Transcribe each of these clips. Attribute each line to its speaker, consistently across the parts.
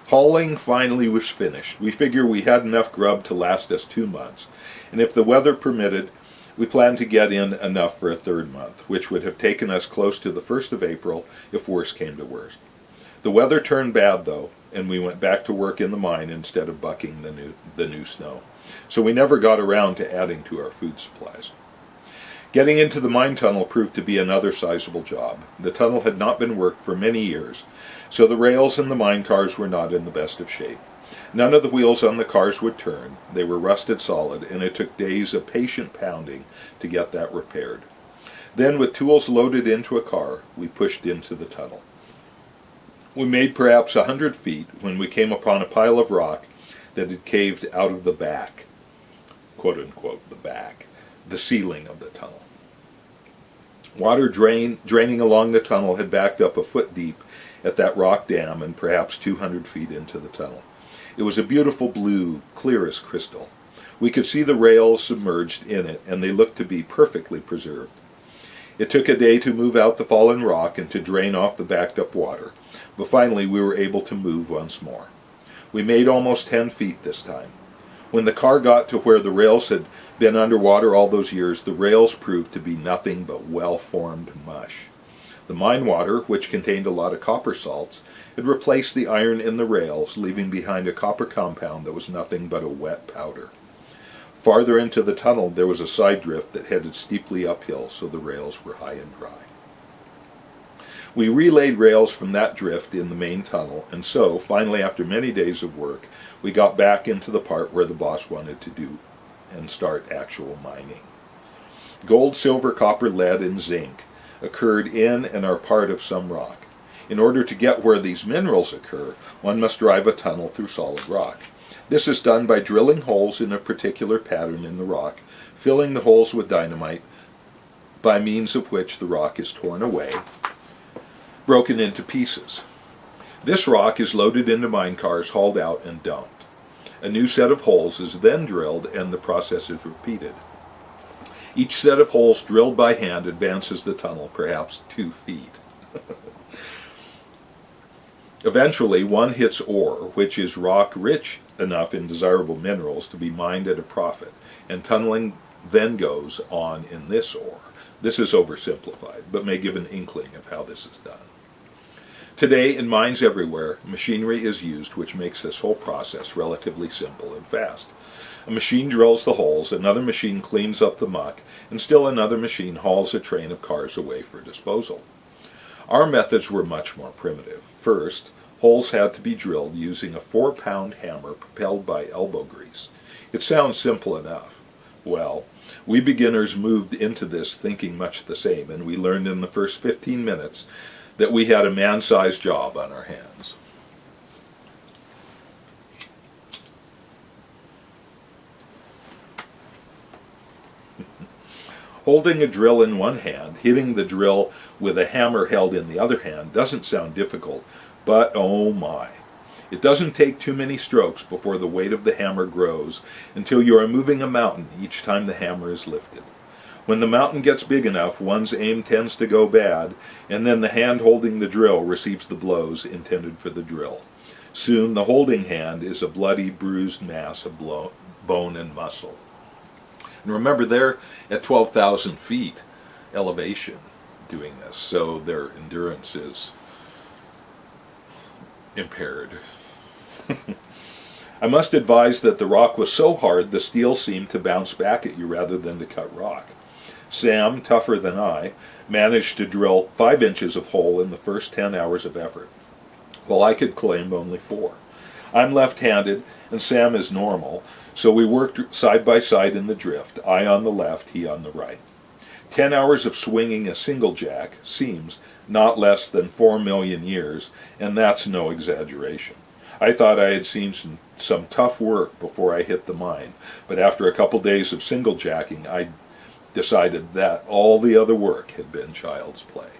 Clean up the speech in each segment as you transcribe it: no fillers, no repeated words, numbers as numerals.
Speaker 1: Hauling finally was finished. We figured we had enough grub to last us 2 months, and if the weather permitted, we planned to get in enough for a third month, which would have taken us close to the 1st of April if worse came to worse. The weather turned bad, though, and we went back to work in the mine instead of bucking the new snow. So we never got around to adding to our food supplies. Getting into the mine tunnel proved to be another sizable job. The tunnel had not been worked for many years, so the rails and the mine cars were not in the best of shape. None of the wheels on the cars would turn. They were rusted solid, and it took days of patient pounding to get that repaired. Then, with tools loaded into a car, we pushed into the tunnel. We made perhaps 100 feet when we came upon a pile of rock that had caved out of the back, quote-unquote, the back, the ceiling of the tunnel. Water draining along the tunnel had backed up a foot deep at that rock dam and perhaps 200 feet into the tunnel. It was a beautiful blue, clear as crystal. We could see the rails submerged in it, and they looked to be perfectly preserved. It took a day to move out the fallen rock and to drain off the backed up water, but finally we were able to move once more. We made almost 10 feet this time. When the car got to where the rails had been underwater all those years, the rails proved to be nothing but well-formed mush. The mine water, which contained a lot of copper salts, had replaced the iron in the rails, leaving behind a copper compound that was nothing but a wet powder. Farther into the tunnel there was a side drift that headed steeply uphill, so the rails were high and dry. We relayed rails from that drift in the main tunnel, and so, finally after many days of work, we got back into the part where the boss wanted to do and start actual mining. Gold, silver, copper, lead, and zinc occurred in and are part of some rock. In order to get where these minerals occur, one must drive a tunnel through solid rock. This is done by drilling holes in a particular pattern in the rock, filling the holes with dynamite, by means of which the rock is torn away, broken into pieces. This rock is loaded into mine cars, hauled out, and dumped. A new set of holes is then drilled, and the process is repeated. Each set of holes drilled by hand advances the tunnel perhaps 2 feet. Eventually, one hits ore, which is rock rich enough in desirable minerals to be mined at a profit, and tunneling then goes on in this ore. This is oversimplified, but may give an inkling of how this is done. Today, in mines everywhere, machinery is used, which makes this whole process relatively simple and fast. A machine drills the holes, another machine cleans up the muck, and still another machine hauls a train of cars away for disposal. Our methods were much more primitive. First, holes had to be drilled using a 4-pound hammer propelled by elbow grease. It sounds simple enough. Well, we beginners moved into this thinking much the same, and we learned in the first 15 minutes that we had a man-sized job on our hands. Holding a drill in one hand, hitting the drill with a hammer held in the other hand doesn't sound difficult, but oh my. It doesn't take too many strokes before the weight of the hammer grows until you are moving a mountain each time the hammer is lifted. When the mountain gets big enough, one's aim tends to go bad, and then the hand holding the drill receives the blows intended for the drill. Soon the holding hand is a bloody, bruised mass of bone and muscle. And remember, they're at 12,000 feet elevation doing this, so their endurance is impaired. I must advise that the rock was so hard the steel seemed to bounce back at you rather than to cut rock. Sam, tougher than I, managed to drill 5 inches of hole in the first 10 hours of effort, while I could claim only 4. I'm left-handed, and Sam is normal, so we worked side by side in the drift, I on the left, he on the right. 10 hours of swinging a single jack seems not less than 4 million years, and that's no exaggeration. I thought I had seen some tough work before I hit the mine, but after a couple days of single jacking, I decided that all the other work had been child's play.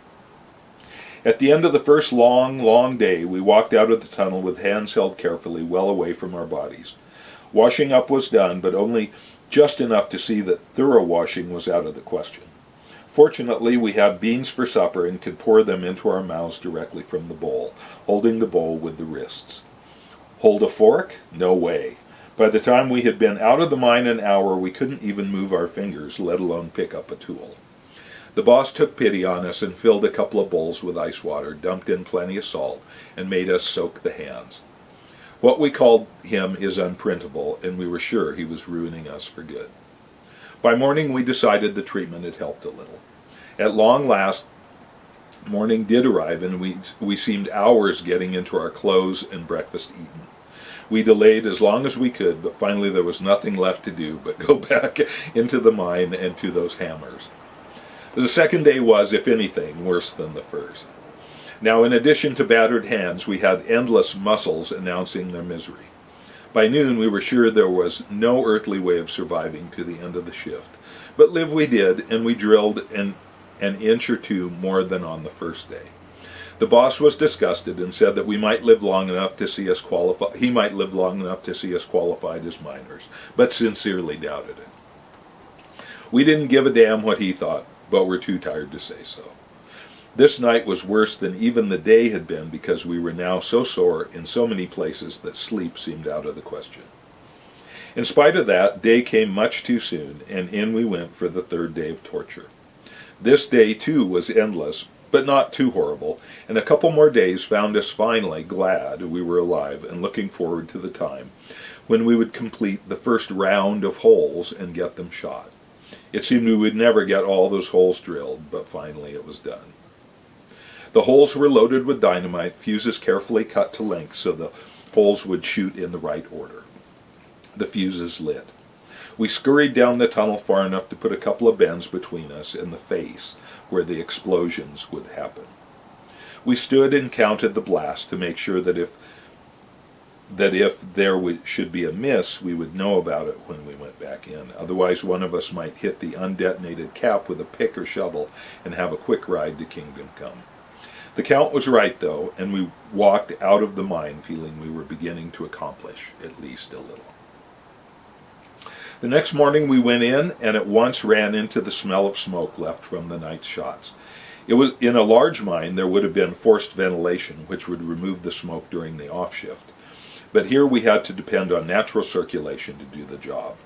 Speaker 1: At the end of the first long day, we walked out of the tunnel with hands held carefully well away from our bodies. Washing up was done, but only just enough to see that thorough washing was out of the question. Fortunately, we had beans for supper and could pour them into our mouths directly from the bowl, holding the bowl with the wrists. Hold a fork? No way. By the time we had been out of the mine an hour, we couldn't even move our fingers, let alone pick up a tool. The boss took pity on us and filled a couple of bowls with ice water, dumped in plenty of salt, and made us soak the hands. What we called him is unprintable, and we were sure he was ruining us for good. By morning we decided the treatment had helped a little. At long last, morning did arrive, and we seemed hours getting into our clothes and breakfast eaten. We delayed as long as we could, but finally there was nothing left to do but go back into the mine and to those hammers. The second day was, if anything, worse than the first. Now, in addition to battered hands, we had endless muscles announcing their misery. By noon we were sure there was no earthly way of surviving to the end of the shift, but live we did, and we drilled an inch or two more than on the first day. The boss was disgusted and said that he might live long enough to see us qualified as miners, but sincerely doubted it. We didn't give a damn what he thought, but were too tired to say so. This night was worse than even the day had been because we were now so sore in so many places that sleep seemed out of the question. In spite of that, day came much too soon, and in we went for the third day of torture. This day, too, was endless, but not too horrible, and a couple more days found us finally glad we were alive and looking forward to the time when we would complete the first round of holes and get them shot. It seemed we would never get all those holes drilled, but finally it was done. The holes were loaded with dynamite, fuses carefully cut to length so the holes would shoot in the right order. The fuses lit. We scurried down the tunnel far enough to put a couple of bends between us and the face where the explosions would happen. We stood and counted the blast to make sure that if there should be a miss, we would know about it when we went back in. Otherwise, one of us might hit the undetonated cap with a pick or shovel and have a quick ride to Kingdom Come. The count was right, though, and we walked out of the mine feeling we were beginning to accomplish at least a little. The next morning we went in and at once ran into the smell of smoke left from the night's shots. It was in a large mine there would have been forced ventilation, which would remove the smoke during the off shift. But here we had to depend on natural circulation to do the job.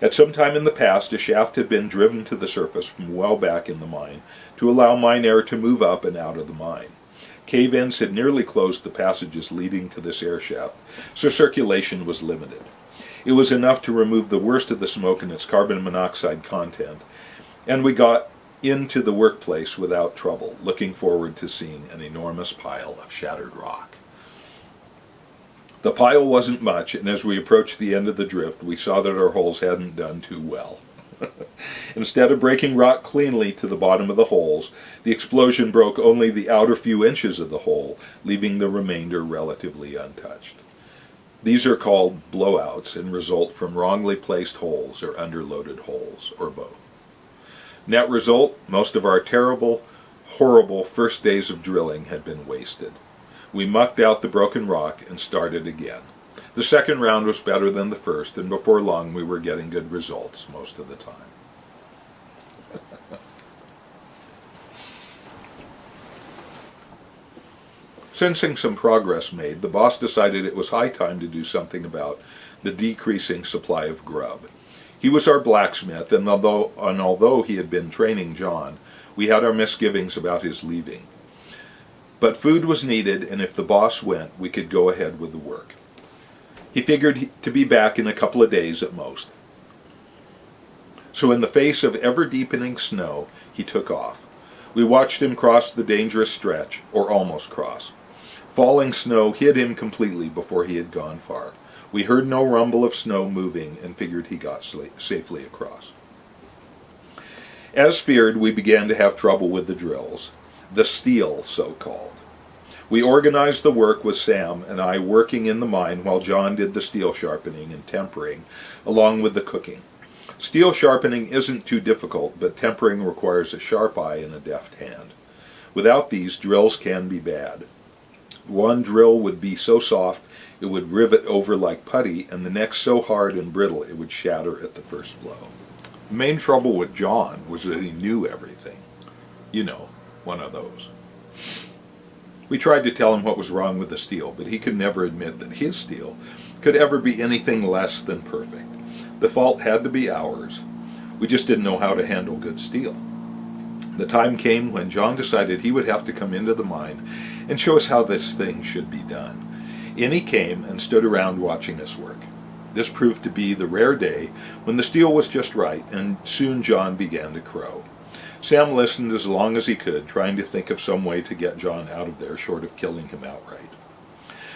Speaker 1: At some time in the past, a shaft had been driven to the surface from well back in the mine to allow mine air to move up and out of the mine. Cave-ins had nearly closed the passages leading to this air shaft, so circulation was limited. It was enough to remove the worst of the smoke and its carbon monoxide content, and we got into the workplace without trouble, looking forward to seeing an enormous pile of shattered rock. The pile wasn't much, and as we approached the end of the drift, we saw that our holes hadn't done too well. Instead of breaking rock cleanly to the bottom of the holes, the explosion broke only the outer few inches of the hole, leaving the remainder relatively untouched. These are called blowouts and result from wrongly placed holes or underloaded holes, or both. Net result, most of our terrible, horrible first days of drilling had been wasted. We mucked out the broken rock and started again. The second round was better than the first, and before long we were getting good results most of the time. Sensing some progress made, the boss decided it was high time to do something about the decreasing supply of grub. He was our blacksmith, and although he had been training John, we had our misgivings about his leaving. But food was needed, and if the boss went, we could go ahead with the work. He figured to be back in a couple of days at most. So in the face of ever-deepening snow, he took off. We watched him cross the dangerous stretch, or almost cross. Falling snow hid him completely before he had gone far. We heard no rumble of snow moving and figured he got safely across. As feared, we began to have trouble with the drills, the steel so-called. We organized the work with Sam and I working in the mine while John did the steel sharpening and tempering, along with the cooking. Steel sharpening isn't too difficult, but tempering requires a sharp eye and a deft hand. Without these, drills can be bad. One drill would be so soft it would rivet over like putty, and the next so hard and brittle it would shatter at the first blow. The main trouble with John was that he knew everything. You know, one of those. We tried to tell him what was wrong with the steel, but he could never admit that his steel could ever be anything less than perfect. The fault had to be ours. We just didn't know how to handle good steel. The time came when John decided he would have to come into the mine and show us how this thing should be done. In he came and stood around watching us work. This proved to be the rare day when the steel was just right, and soon John began to crow. Sam listened as long as he could, trying to think of some way to get John out of there short of killing him outright.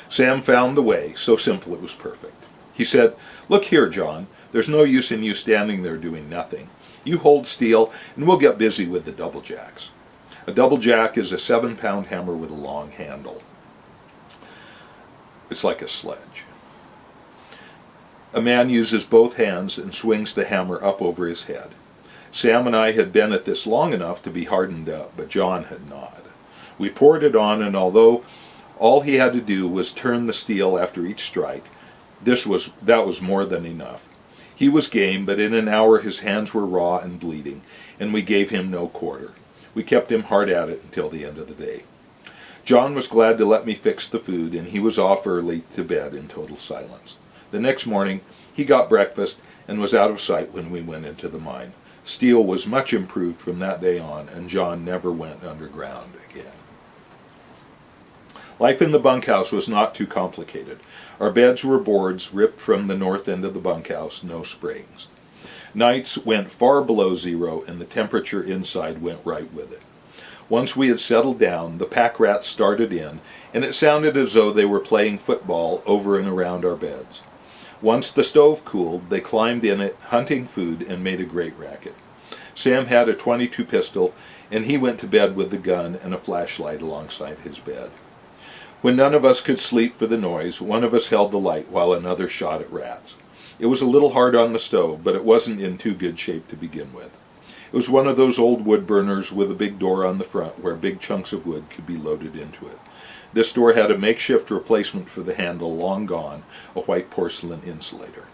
Speaker 1: Sam found the way, so simple it was perfect. He said, "Look here, John, there's no use in you standing there doing nothing. You hold steel, and we'll get busy with the double jacks." A double jack is a 7-pound hammer with a long handle. It's like a sledge. A man uses both hands and swings the hammer up over his head. Sam and I had been at this long enough to be hardened up, but John had not. We poured it on, and although all he had to do was turn the steel after each strike, that was more than enough. He was game, but in an hour his hands were raw and bleeding, and we gave him no quarter. We kept him hard at it until the end of the day. John was glad to let me fix the food, and he was off early to bed in total silence. The next morning he got breakfast and was out of sight when we went into the mine. Steel was much improved from that day on, and John never went underground again. Life in the bunkhouse was not too complicated. Our beds were boards ripped from the north end of the bunkhouse, no springs. Nights went far below zero, and the temperature inside went right with it. Once we had settled down, the pack rats started in, and it sounded as though they were playing football over and around our beds. Once the stove cooled, they climbed in it, hunting food, and made a great racket. Sam had a .22 pistol, and he went to bed with the gun and a flashlight alongside his bed. When none of us could sleep for the noise, one of us held the light while another shot at rats. It was a little hard on the stove, but it wasn't in too good shape to begin with. It was one of those old wood burners with a big door on the front where big chunks of wood could be loaded into it. This door had a makeshift replacement for the handle, long gone, a white porcelain insulator.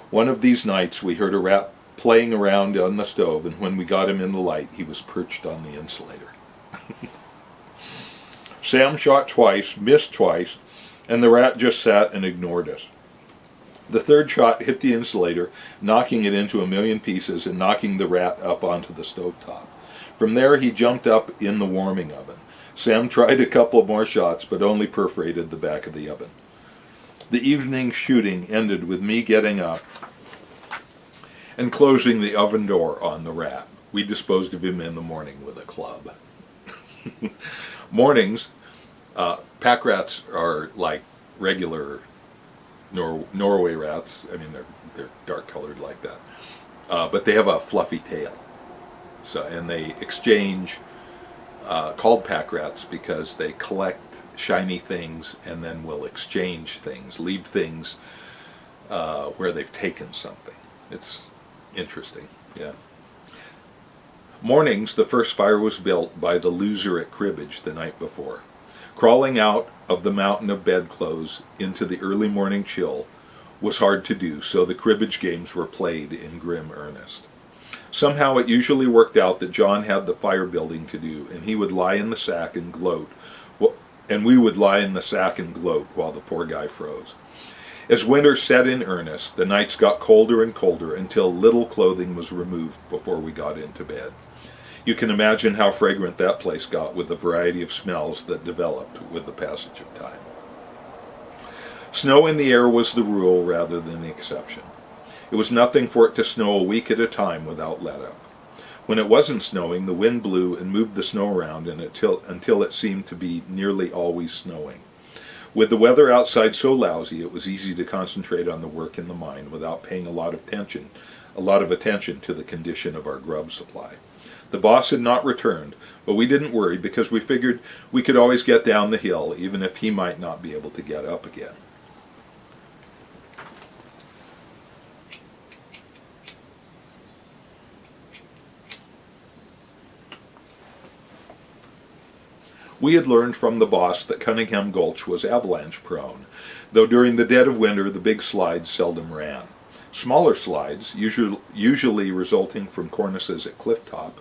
Speaker 1: One of these nights we heard a rat playing around on the stove, and when we got him in the light, he was perched on the insulator. Sam shot twice, missed twice, and the rat just sat and ignored us. The third shot hit the insulator, knocking it into a million pieces and knocking the rat up onto the stovetop. From there he jumped up in the warming oven. Sam tried a couple more shots, but only perforated the back of the oven. The evening shooting ended with me getting up and closing the oven door on the rat. We disposed of him in the morning with a club. Mornings, pack rats are like regular Norway rats. I mean, they're dark colored like that, but they have a fluffy tail. And they exchange, called pack rats because they collect shiny things and then will exchange things, leave things where they've taken something. It's interesting, yeah. Mornings, the first fire was built by the loser at cribbage the night before. Crawling out of the mountain of bedclothes into the early morning chill was hard to do, so the cribbage games were played in grim earnest. Somehow it usually worked out that John had the fire building to do, and he would lie in the sack and gloat, and we would lie in the sack and gloat while the poor guy froze. As winter set in earnest, the nights got colder and colder until little clothing was removed before we got into bed. You can imagine how fragrant that place got with the variety of smells that developed with the passage of time. Snow in the air was the rule rather than the exception. It was nothing for it to snow a week at a time without let-up. When it wasn't snowing, the wind blew and moved the snow around until it seemed to be nearly always snowing. With the weather outside so lousy, it was easy to concentrate on the work in the mine without paying a lot of attention to the condition of our grub supply. The boss had not returned, but we didn't worry because we figured we could always get down the hill even if he might not be able to get up again. We had learned from the boss that Cunningham Gulch was avalanche prone, though during the dead of winter the big slides seldom ran. Smaller slides, usually resulting from cornices at cliff top,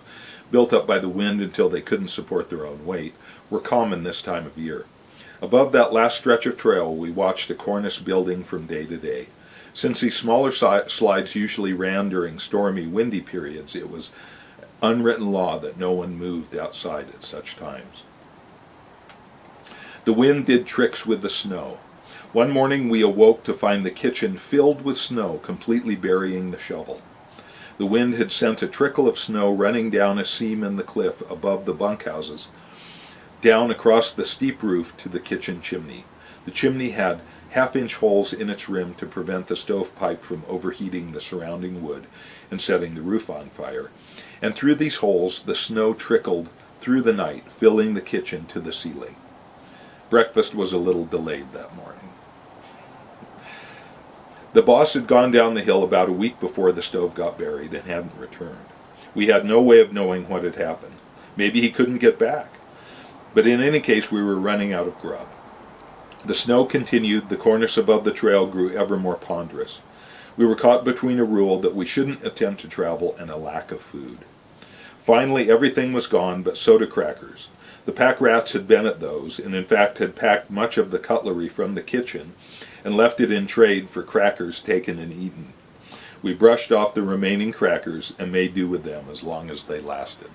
Speaker 1: built up by the wind until they couldn't support their own weight, were common this time of year. Above that last stretch of trail, we watched the cornice building from day to day. Since these smaller slides usually ran during stormy, windy periods, it was unwritten law that no one moved outside at such times. The wind did tricks with the snow. One morning we awoke to find the kitchen filled with snow, completely burying the shovel. The wind had sent a trickle of snow running down a seam in the cliff above the bunkhouses, down across the steep roof to the kitchen chimney. The chimney had half-inch holes in its rim to prevent the stovepipe from overheating the surrounding wood and setting the roof on fire. And through these holes the snow trickled through the night, filling the kitchen to the ceiling. Breakfast was a little delayed that morning. The boss had gone down the hill about a week before the stove got buried and hadn't returned. We had no way of knowing what had happened. Maybe he couldn't get back. But in any case, we were running out of grub. The snow continued, the cornice above the trail grew ever more ponderous. We were caught between a rule that we shouldn't attempt to travel and a lack of food. Finally, everything was gone but soda crackers. The pack rats had been at those, and in fact had packed much of the cutlery from the kitchen and left it in trade for crackers taken and eaten. We brushed off the remaining crackers and made do with them as long as they lasted.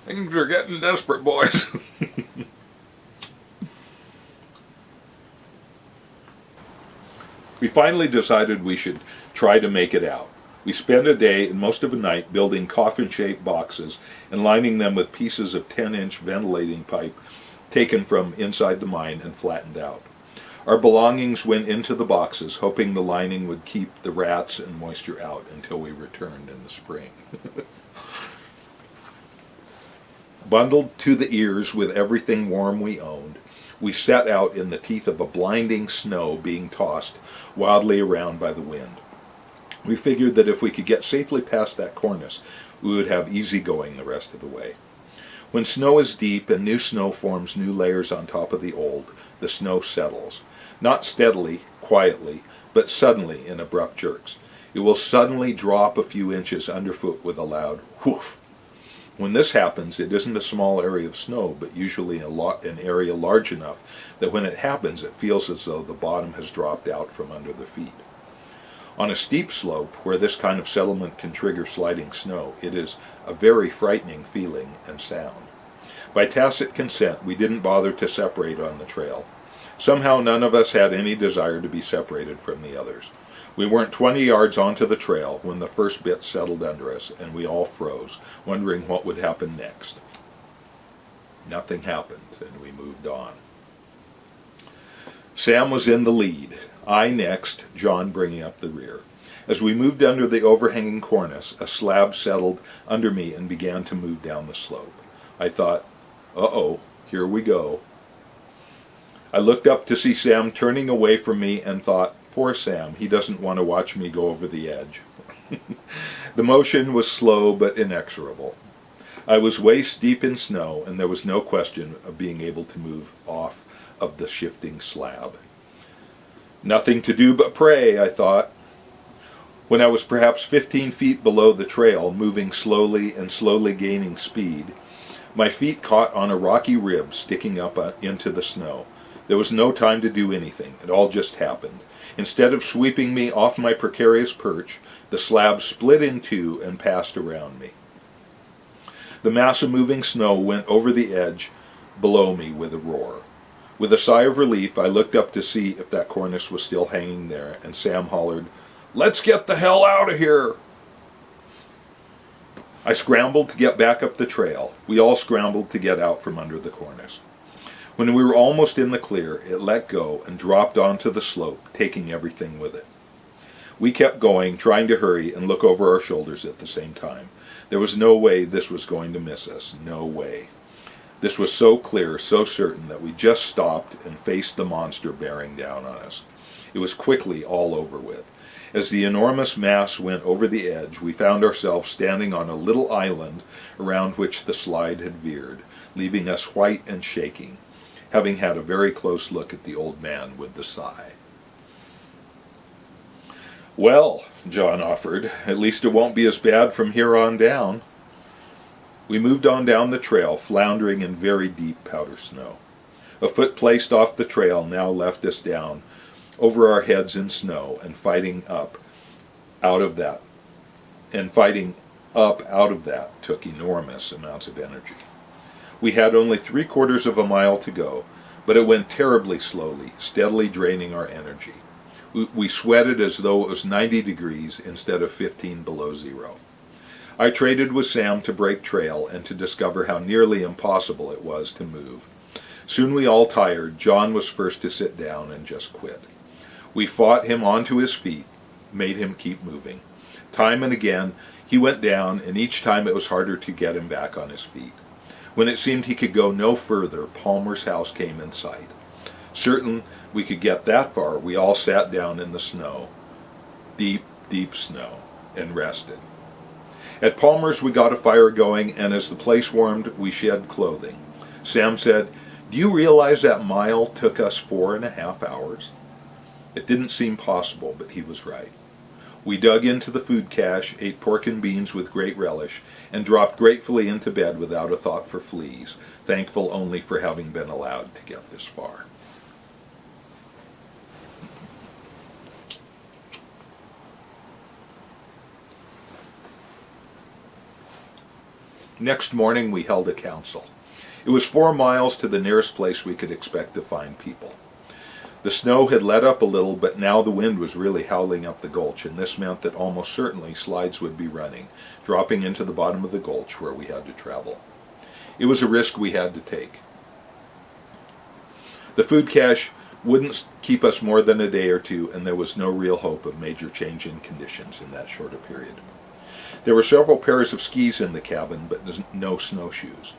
Speaker 1: Things are getting desperate, boys. We finally decided we should try to make it out. We spent a day and most of a night building coffin-shaped boxes and lining them with pieces of 10-inch ventilating pipe taken from inside the mine and flattened out. Our belongings went into the boxes, hoping the lining would keep the rats and moisture out until we returned in the spring. Bundled to the ears with everything warm we owned, we set out in the teeth of a blinding snow being tossed wildly around by the wind. We figured that if we could get safely past that cornice, we would have easy going the rest of the way. When snow is deep and new snow forms new layers on top of the old, the snow settles. Not steadily, quietly, but suddenly in abrupt jerks. It will suddenly drop a few inches underfoot with a loud whoof. When this happens, it isn't a small area of snow, but usually an area large enough that when it happens, it feels as though the bottom has dropped out from under the feet. On a steep slope, where this kind of settlement can trigger sliding snow, it is a very frightening feeling and sound. By tacit consent, we didn't bother to separate on the trail. Somehow none of us had any desire to be separated from the others. We weren't 20 yards onto the trail when the first bit settled under us, and we all froze, wondering what would happen next. Nothing happened, and we moved on. Sam was in the lead, I next, John bringing up the rear. As we moved under the overhanging cornice, a slab settled under me and began to move down the slope. I thought, uh-oh, here we go. I looked up to see Sam turning away from me and thought, poor Sam, he doesn't want to watch me go over the edge. The motion was slow but inexorable. I was waist deep in snow, and there was no question of being able to move off of the shifting slab. Nothing to do but pray, I thought. When I was perhaps 15 feet below the trail, moving slowly and slowly gaining speed, my feet caught on a rocky rib sticking up into the snow. There was no time to do anything. It all just happened. Instead of sweeping me off my precarious perch, the slab split in two and passed around me. The mass of moving snow went over the edge below me with a roar. With a sigh of relief, I looked up to see if that cornice was still hanging there, and Sam hollered, "Let's get the hell out of here!" I scrambled to get back up the trail. We all scrambled to get out from under the cornice. When we were almost in the clear, it let go and dropped onto the slope, taking everything with it. We kept going, trying to hurry and look over our shoulders at the same time. There was no way this was going to miss us. No way. This was so clear, so certain, that we just stopped and faced the monster bearing down on us. It was quickly all over with. As the enormous mass went over the edge, we found ourselves standing on a little island around which the slide had veered, leaving us white and shaking, having had a very close look at the old man with the sigh. "Well," John offered, "at least it won't be as bad from here on down." We moved on down the trail, floundering in very deep powder snow. A foot placed off the trail now left us down over our heads in snow, and fighting up out of that took enormous amounts of energy. We had only 3/4 of a mile to go, but it went terribly slowly, steadily draining our energy. We sweated as though it was 90 degrees instead of 15 below zero. I traded with Sam to break trail and to discover how nearly impossible it was to move. Soon we all tired. John was first to sit down and just quit. We fought him onto his feet, made him keep moving. Time and again he went down, and each time it was harder to get him back on his feet. When it seemed he could go no further, Palmer's house came in sight. Certain we could get that far, we all sat down in the snow, deep, deep snow, and rested. At Palmer's we got a fire going, and as the place warmed, we shed clothing. Sam said, "Do you realize that mile took us 4.5 hours?" It didn't seem possible, but he was right. We dug into the food cache, ate pork and beans with great relish, and dropped gratefully into bed without a thought for fleas, thankful only for having been allowed to get this far. Next morning we held a council. It was 4 miles to the nearest place we could expect to find people. The snow had let up a little, but now the wind was really howling up the gulch, and this meant that almost certainly slides would be running, dropping into the bottom of the gulch where we had to travel. It was a risk we had to take. The food cache wouldn't keep us more than a day or two, and there was no real hope of major change in conditions in that short a period. There were several pairs of skis in the cabin, but no snowshoes.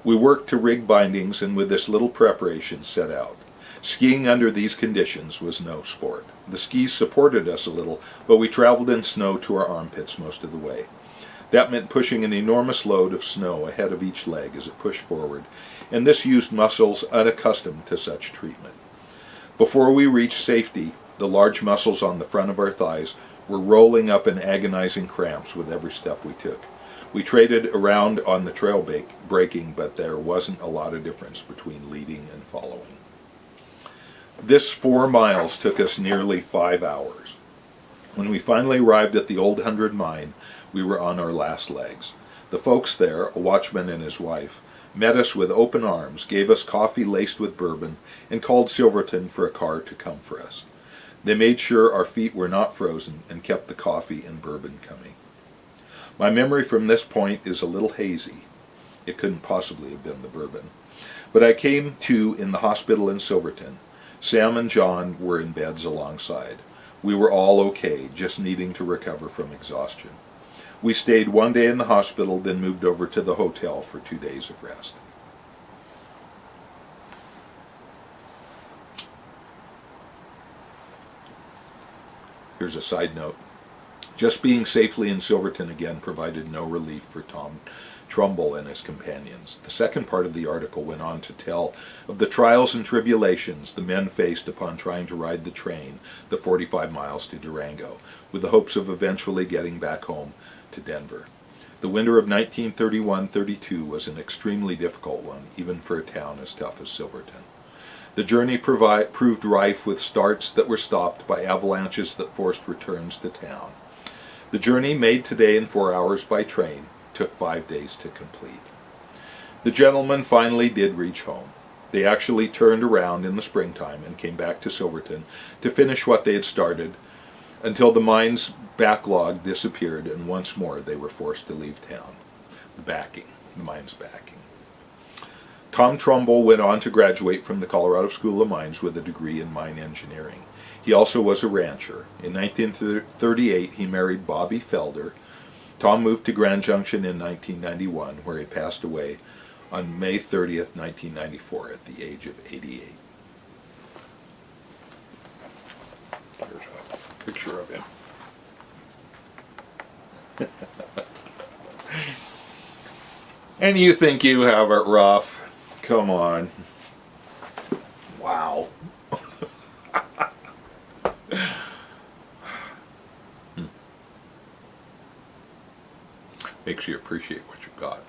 Speaker 1: We worked to rig bindings, and with this little preparation set out. Skiing under these conditions was no sport. The skis supported us a little, but we traveled in snow to our armpits most of the way. That meant pushing an enormous load of snow ahead of each leg as it pushed forward, and this used muscles unaccustomed to such treatment. Before we reached safety, the large muscles on the front of our thighs were rolling up in agonizing cramps with every step we took. We traded around on the trail braking, but there wasn't a lot of difference between leading and following. This 4 miles took us nearly 5 hours. When we finally arrived at the Old 100 mine, we were on our last legs. The folks there, a watchman and his wife, met us with open arms, gave us coffee laced with bourbon, and called Silverton for a car to come for us. They made sure our feet were not frozen and kept the coffee and bourbon coming. My memory from this point is a little hazy. It couldn't possibly have been the bourbon. But I came to in the hospital in Silverton. Sam and John were in beds alongside. We were all okay, just needing to recover from exhaustion. We stayed 1 day in the hospital, then moved over to the hotel for 2 days of rest. Here's a side note. Just being safely in Silverton again provided no relief for Tom Trumbull and his companions. The second part of the article went on to tell of the trials and tribulations the men faced upon trying to ride the train the 45 miles to Durango, with the hopes of eventually getting back home to Denver. The winter of 1931-32 was an extremely difficult one, even for a town as tough as Silverton. The journey proved rife with starts that were stopped by avalanches that forced returns to town. The journey, made today in 4 hours by train, took 5 days to complete. The gentlemen finally did reach home. They actually turned around in the springtime and came back to Silverton to finish what they had started until the mine's backlog disappeared, and once more they were forced to leave town. The mine's backing. Tom Trumbull went on to graduate from the Colorado School of Mines with a degree in mine engineering. He also was a rancher. In 1938 he married Bobby Felder. Tom moved to Grand Junction in 1991, where he passed away on May 30th, 1994, at the age of 88. Here's a picture of him. And you think you have it rough? Come on. Wow. Makes you appreciate what you've got.